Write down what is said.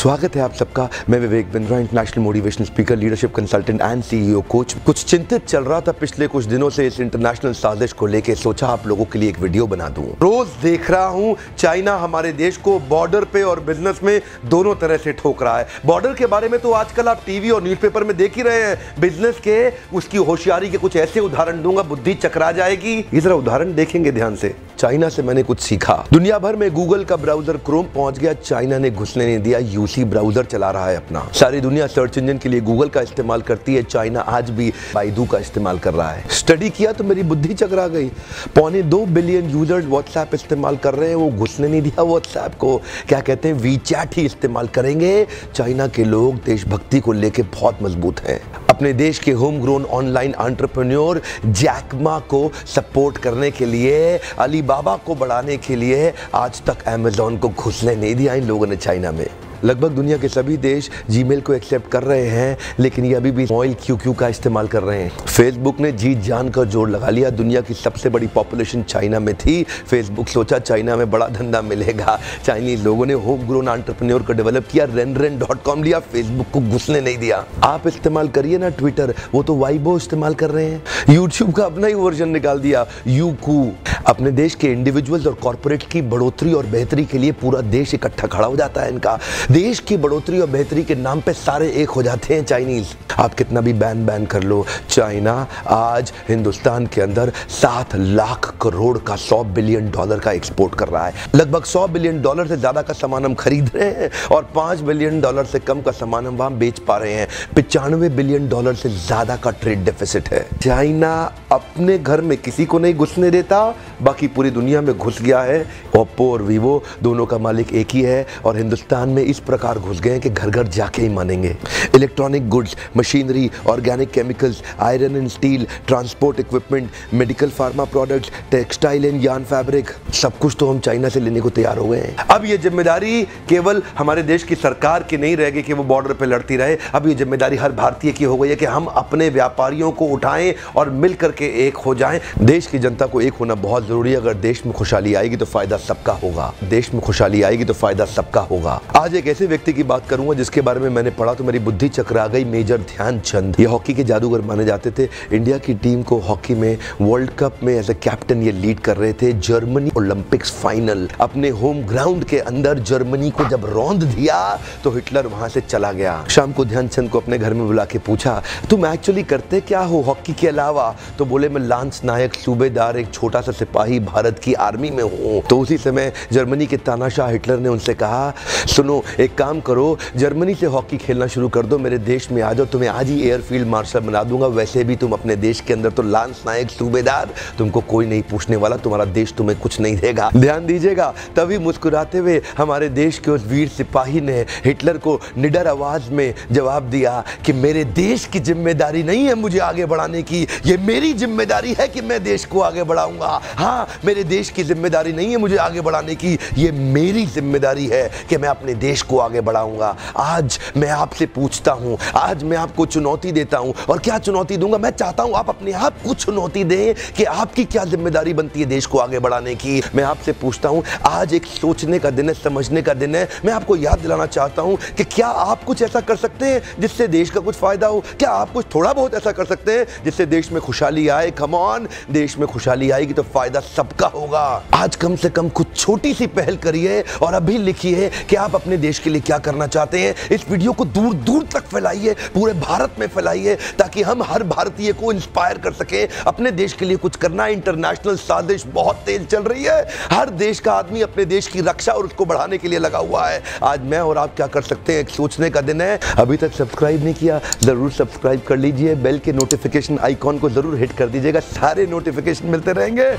स्वागत है आप सबका। मैं Vivek Bindra, international motivational speaker, leadership consultant and CEO coach. कुछ चिंतित चल रहा था पिछले कुछ दिनों से इस इंटरनेशनल साजिश को लेके, सोचा आप लोगों के लिए एक वीडियो बना दूं। रोज देख रहा हूं चाइना हमारे देश को बॉर्डर पे और बिजनेस में दोनों तरह से ठोक रहा है। बॉर्डर के बारे में तो आजकल आप टीवी और न्यूज़पेपर में देख ही रहे हैं। बिजनेस के उसकी होशियारी के कुछ ऐसे उदाहरण दूंगा, बुद्धि चकरा जाएगी। ये जरा उदाहरण देखेंगे ध्यान से। चाइना से मैंने कुछ सीखा। दुनिया भर में गूगल का ब्राउजर क्रोम पहुंच गया, चाइना ने घुसने नहीं दिया। यूसी ब्राउजर चला रहा है अपना। सारी दुनिया सर्च इंजन के लिए गूगल का इस्तेमाल करती है, चाइना आज भी बाइडू का इस्तेमाल कर रहा है। स्टडी किया तो मेरी बुद्धि चकरा गई। 2.25 बिलियन यूजर्स व्हाट्सएप इस्तेमाल कर रहे हैं, वो घुसने नहीं दिया व्हाट्सएप को। क्या कहते हैं, वीचैट ही इस्तेमाल करेंगे। चाइना के लोग देशभक्ति को लेकर बहुत मजबूत हैं। अपने देश के home grown online entrepreneur Jack Ma को सपोर्ट करने के लिए, अलीबाबा को बढ़ाने के लिए आज तक अमेज़न को घुसने नहीं दिया इन लोगों ने चाइना में। लगभग दुनिया के सभी देश जीमेल को एक्सेप्ट कर रहे हैं, लेकिन ये अभी भी मॉइल QQ का इस्तेमाल कर रहे हैं। फेसबुक ने जीत जान कर जोर लगा लिया। दुनिया की सबसे बड़ी पॉपुलेशन चाइना में थी। फेसबुक सोचा चाइना में बड़ा धंधा मिलेगा। चाइनीज लोगों ने होम ग्रोन एंटरप्रेन्योर को डेवलप किया, renren.com लिया, फेसबुक को घुसने नहीं दिया। आप इस्तेमाल करिए ना ट्विटर, वो तो वाइबो इस्तेमाल कर रहे हैं। यूट्यूब का अपना ही वर्जन निकाल दिया, यूकू। अपने देश के इंडिविजुअल्स और कॉर्पोरेट की बढ़ोतरी और बेहतरी के लिए पूरा देश इकट्ठा खड़ा हो जाता है इनका। देश की बढ़ोतरी और बेहतरी के नाम पे सारे एक हो जाते हैं चाइनीज। आप कितना भी बैन कर लो, चाइना आज हिंदुस्तान के अंदर 7 लाख करोड़ का $100 बिलियन का एक्सपोर्ट कर रहा है। लगभग $100 बिलियन से ज्यादा का सामान हम खरीद रहे हैं और $5 बिलियन से कम का सामान हम वहां बेच पा रहे हैं। $95 बिलियन से ज्यादा का ट्रेड डेफिसिट है। चाइना अपने घर में किसी को नहीं घुसने देता, बाकी पूरी दुनिया में घुस गया है। ओप्पो और वीवो दोनों का मालिक एक ही है और हिंदुस्तान में इस प्रकार घुस गए हैं कि घर घर जाके ही मानेंगे। Electronic goods, machinery, organic chemicals, iron and steel, transport equipment, medical pharma products, textile and yarn fabric, सब कुछ तो हम चाइना से लेने को तैयार हो गए हैं। अब ये जिम्मेदारी केवल हमारे देश की सरकार की नहीं रहेगी कि वो बॉर्डर पे लड़ती रहे। अब ये जिम्मेदारी हर भारतीय की हो गई है कि हम अपने व्यापारियों को उठाएं और मिल करके एक हो जाएं। देश की जनता को एक होना बहुत जरूरी है। अगर देश में खुशहाली आएगी तो फायदा सबका होगा। देश में खुशहाली आएगी तो फायदा सबका होगा। आज एक ऐसे व्यक्ति की बात करूंगा जिसके बारे में मैंने पढ़ा तो मेरी बुद्धि चकरा गई। मेजर ध्यानचंद, ये हॉकी के जादूगर माने जाते थे। इंडिया की टीम को हॉकी में वर्ल्ड कप में एज ए कैप्टन ये लीड कर रहे थे। जर्मनी ओलंपिक्स फाइनल अपने होम ग्राउंड के अंदर जर्मनी को जब रौंद दिया तो हिटलर वहां से चला गया। शाम को ध्यानचंद को अपने घर में बुला के पूछा, तुम एक्चुअली करते क्या हो हॉकी के अलावा? तो बोले, मैं लांस नायक, सूबेदार, एक छोटा सा सिपाही भारत की आर्मी में हूं। तो उसी समय जर्मनी के तानाशाह हिटलर ने उनसे कहा, सुनो एक काम करो, जर्मनी से हॉकी खेलना शुरू कर दो, मेरे देश में आ जाओ, तुम्हें आज ही एयरफील्ड मार्शल बना दूंगा। वैसे भी तुम अपने देश के अंदर तो लांस नायक, सूबेदार, तुमको कोई नहीं पूछने वाला, तुम्हारा देश तुम्हें कुछ नहीं देगा। ध्यान दीजिएगा। तभी मुस्कुराते हुए हमारे देश के उस वीर सिपाही ने हिटलर को निडर आवाज में जवाब दिया कि मेरे देश की जिम्मेदारी नहीं है मुझे आगे बढ़ाने की, ये मेरी जिम्मेदारी है कि मैं देश को आगे बढ़ाऊंगा। हाँ, मेरे देश की जिम्मेदारी नहीं है मुझे आगे बढ़ाने की, ये मेरी जिम्मेदारी है कि मैं अपने देश को आगे बढ़ाऊंगा। आज मैं आपसे पूछता हूं, आज मैं आपको चुनौती देता हूं। और क्या चुनौती दूंगा? मैं चाहता हूं आप अपने आप को चुनौती दें कि आपकी क्या जिम्मेदारी बनती है देश को आगे बढ़ाने की। मैं आपसे पूछता हूं, आज एक सोचने का दिन है, समझने का दिन है। मैं आपको याद दिलाना चाहता हूं कि क्या आप कुछ ऐसा कर सकते हैं जिससे देश का कुछ फायदा हो? क्या आप कुछ थोड़ा बहुत ऐसा कर सकते हैं जिससे देश में खुशहाली आए? कम ऑन, देश में खुशहाली आएगी तो फायदा सबका होगा। आज कम से कम कुछ छोटी सी पहल करिए और अभी लिखिए कि आप अपने देश के लिए क्या करना चाहते हैं। इस वीडियो को दूर दूर तक फैलाइए, पूरे भारत में फैलाइए, ताकि हम हर भारतीय को इंस्पायर कर सके अपने देश के लिए कुछ करना। इंटरनेशनल साजिश बहुत तेज चल रही है। हर देश का आदमी अपने देश की रक्षा और उसको बढ़ाने के लिए लगा हुआ है। आज मैं और आप क्या कर सकते हैं, एक सोचने का दिन है। अभी तक सब्सक्राइब नहीं किया, जरूर सब्सक्राइब कर लीजिए। बेल के नोटिफिकेशन आइकॉन को जरूर हिट कर दीजिएगा, सारे नोटिफिकेशन मिलते रहेंगे।